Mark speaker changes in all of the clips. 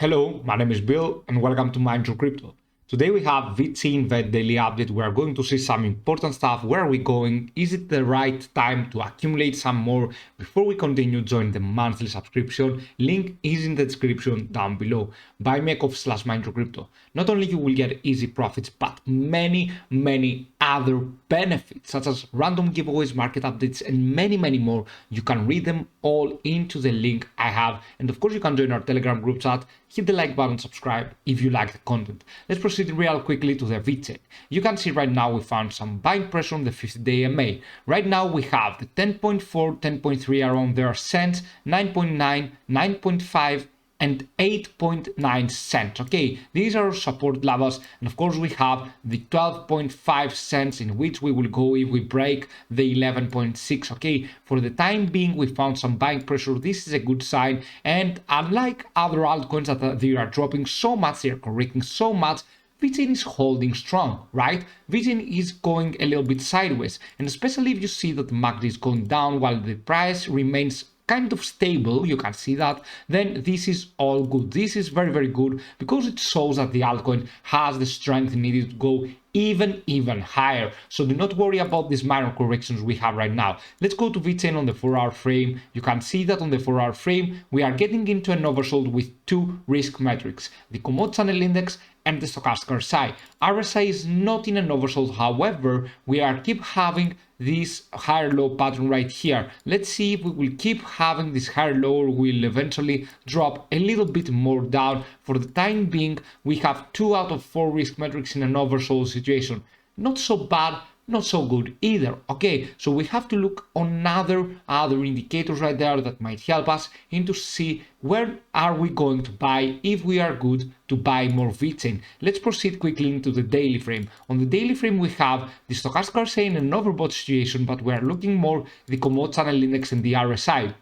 Speaker 1: Hello, my name is Bill and welcome to Mind Your Crypto. Today we have VeChain Vet Daily Update. We are going to see some important stuff. Where are we going? Is it the right time to accumulate some more? Before we continue, join the monthly subscription. Link is in the description down below. Buy me a coffee/Mind Your Crypto. Not only you will get easy profits, but many other benefits such as random giveaways, market updates, and many more. You can read them all into the link I have. And of course, you can join our Telegram group chat. Hit the like button, subscribe if you like the content. Let's proceed real quickly to the VeChain. You can see right now we found some buying pressure on the 50-day MA. Right now we have the 10.4, 10.3 around there cents, 9.9, 9.5, and 8.9 cents. Okay, these are support levels, and of course we have the 12.5 cents in which we will go if we break the 11.6. Okay, for the time being we found some buying pressure. This is a good sign, and unlike other altcoins that they are dropping so much, they are correcting so much, VeChain is holding strong, right? VeChain is going a little bit sideways, and especially if you see that the MACD is going down while the price remains kind of stable, you can see that, then this is all good. This is very good because it shows that the altcoin has the strength needed to go even higher. So do not worry about these minor corrections we have right now. Let's go to VeChain on the 4-hour frame. You can see that on the 4-hour frame we are getting into an oversold with two risk metrics, the Komodo channel index and the stochastic RSI. RSI is not in an oversold, however we are keep having this higher low pattern right here. Let's see if we will keep having this higher low or will eventually drop a little bit more down. For the time being we have 2 out of 4 risk metrics in an oversold situation. Not so bad, not so good either. Okay, so we have to look on other indicators right there that might help us and to see where are we going to buy if we are good to buy more VeChain. Let's proceed quickly into the daily frame. On the daily frame we have the stochastic RSI in an overbought situation, but we are looking more the Komodo channel index and the RSI.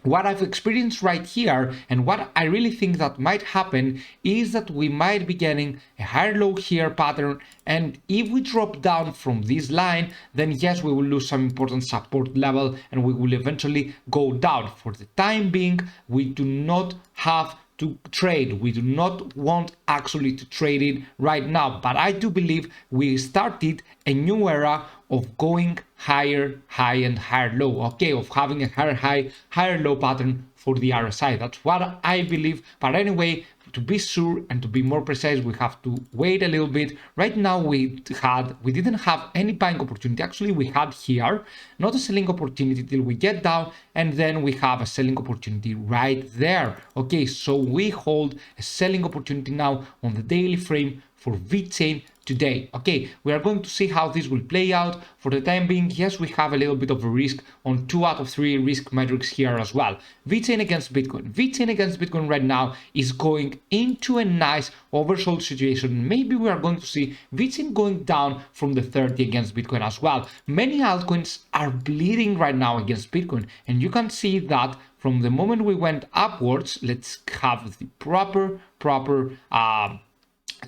Speaker 1: What I've experienced right here and what I really think that might happen is that we might be getting a higher low here pattern, and if we drop down from this line, then yes, we will lose some important support level and we will eventually go down. For the time being, we do not have to trade. We do not want actually to trade it right now, but I do believe we started a new era of going higher high and higher low, okay, of having a higher high, higher low pattern for the RSI. That's what I believe. But anyway, to be sure and to be more precise, we have to wait a little bit. Right now we didn't have any buying opportunity. Actually we had here not a selling opportunity till we get down, and then we have a selling opportunity right there. Okay, so we hold a selling opportunity now on the daily frame for VeChain today. Okay, we are going to see how this will play out. For the time being, yes, we have a little bit of a risk on 2 out of 3 risk metrics here as well. VeChain against Bitcoin. VeChain against Bitcoin right now is going into a nice oversold situation. Maybe we are going to see VeChain going down from the 30 against Bitcoin as well. Many altcoins are bleeding right now against Bitcoin, and you can see that from the moment we went upwards. Let's have the proper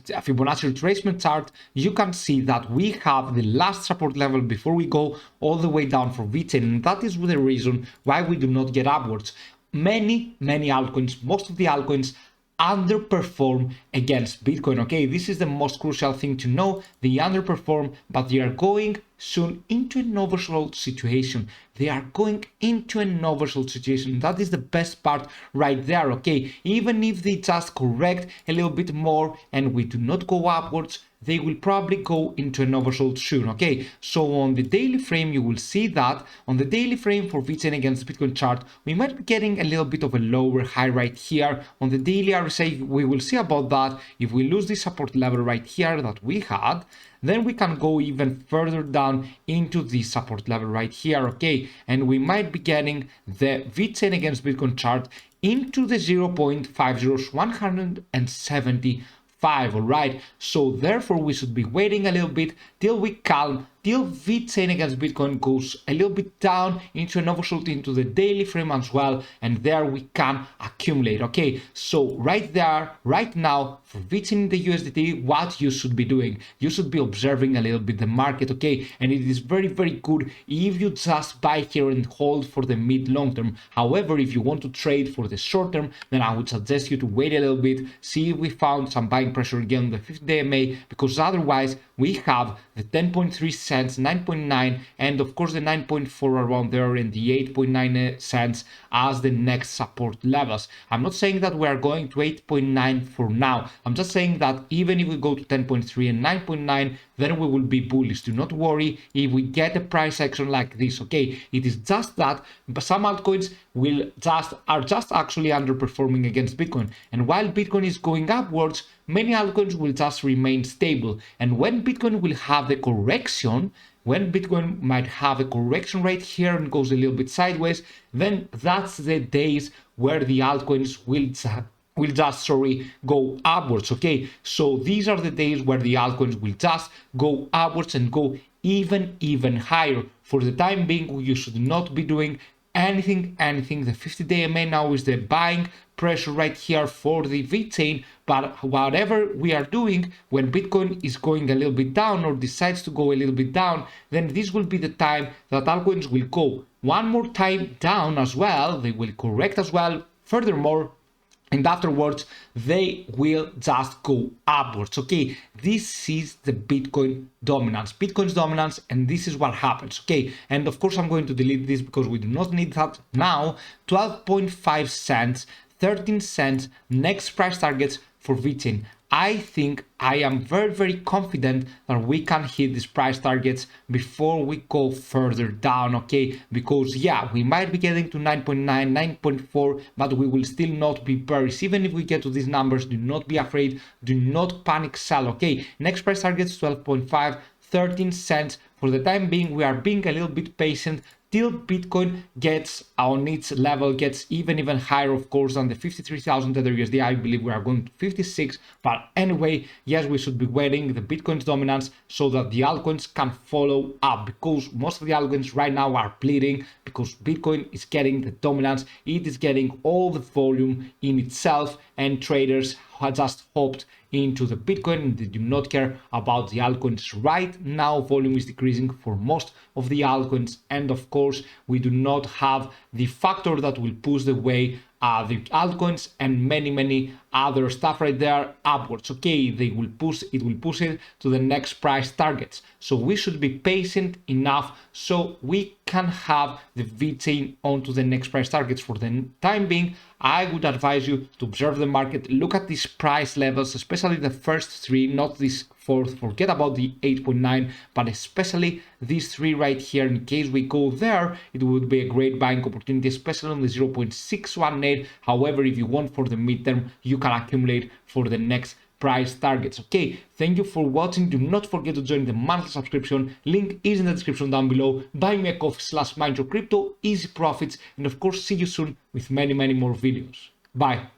Speaker 1: Fibonacci retracement chart. You can see that we have the last support level before we go all the way down for VeChain, and that is the reason why we do not get upwards. Many altcoins, most of the altcoins underperform against Bitcoin. Okay, this is the most crucial thing to know. They underperform, but they are going soon into an oversold situation. They are going into an oversold situation. That is the best part right there. Okay, even if they just correct a little bit more and we do not go upwards, they will probably go into an oversold soon. Okay, so on the daily frame you will see that on the daily frame for VeChain against Bitcoin chart we might be getting a little bit of a lower high right here. On the daily RSI we will see about that. If we lose this support level right here that we had, then we can go even further down into the support level right here. Okay, and we might be getting the VeChain against Bitcoin chart into the 0.50 175. All right, so therefore we should be waiting a little bit till we calm till VeChain against Bitcoin goes a little bit down into an overshoot into the daily frame as well, and there we can accumulate. Okay, so right there, right now, for VeChain in the USDT, what you should be doing, you should be observing a little bit the market, okay, and it is very good if you just buy here and hold for the mid long term. However, if you want to trade for the short term, then I would suggest you to wait a little bit, see if we found some buying pressure again on the 50-day MA, because otherwise we have the 10.3 cents, 9.9, and of course the 9.4 around there and the 8.9 cents as the next support levels. I'm not saying that we are going to 8.9 for now. I'm just saying that even if we go to 10.3 and 9.9, then we will be bullish. Do not worry if we get a price action like this, okay? It is just that some altcoins are just actually underperforming against Bitcoin. And while Bitcoin is going upwards, many altcoins will just remain stable. And when Bitcoin will have the correction, when Bitcoin might have a correction right here and goes a little bit sideways, then that's the days where the altcoins will just go upwards, okay? So these are the days where the altcoins will just go upwards and go even higher. For the time being, you should not be doing anything. The 50-day MA now is the buying pressure right here for the VeChain, but whatever we are doing, when Bitcoin is going a little bit down or decides to go a little bit down, then this will be the time that altcoins will go one more time down as well. They will correct as well furthermore, and afterwards they will just go upwards, okay? This is the Bitcoin's dominance, and this is what happens, okay? And of course I'm going to delete this because we do not need that now. 12.5 cents, 13 cents, next price targets for VeChain. I think I am very confident that we can hit these price targets before we go further down, okay? Because yeah, we might be getting to 9.9, 9.4, but we will still not be bearish. Even if we get to these numbers, do not be afraid, do not panic sell, okay? Next price targets 12.5, 13 cents. For the time being, we are being a little bit patient till Bitcoin gets on its level, gets even higher, of course, than the 53,000 Tether USD. I believe we are going to 56. But anyway, yes, we should be waiting the Bitcoin's dominance so that the altcoins can follow up, because most of the altcoins right now are bleeding because Bitcoin is getting the dominance. It is getting all the volume in itself, and traders have just hopped into the Bitcoin and they do not care about the altcoins. Right now, volume is decreasing for most of the altcoins, and of course, we do not have the factor that will push the way the altcoins and many other stuff right there upwards, okay? It will push it to the next price targets. So we should be patient enough so we can have the VeChain onto the next price targets. For the time being, I would advise you to observe the market, look at these price levels, especially the first three, not this fourth, forget about the 8.9, but especially these three right here. In case we go there, it would be a great buying opportunity, especially on the 0.618. However, if you want for the midterm, you can accumulate for the next price targets, okay? Thank you for watching. Do not forget to join the monthly subscription. Link is in the description down below. Buy me a coffee/MindYourCrypto, easy profits, and of course, see you soon with many more videos. Bye.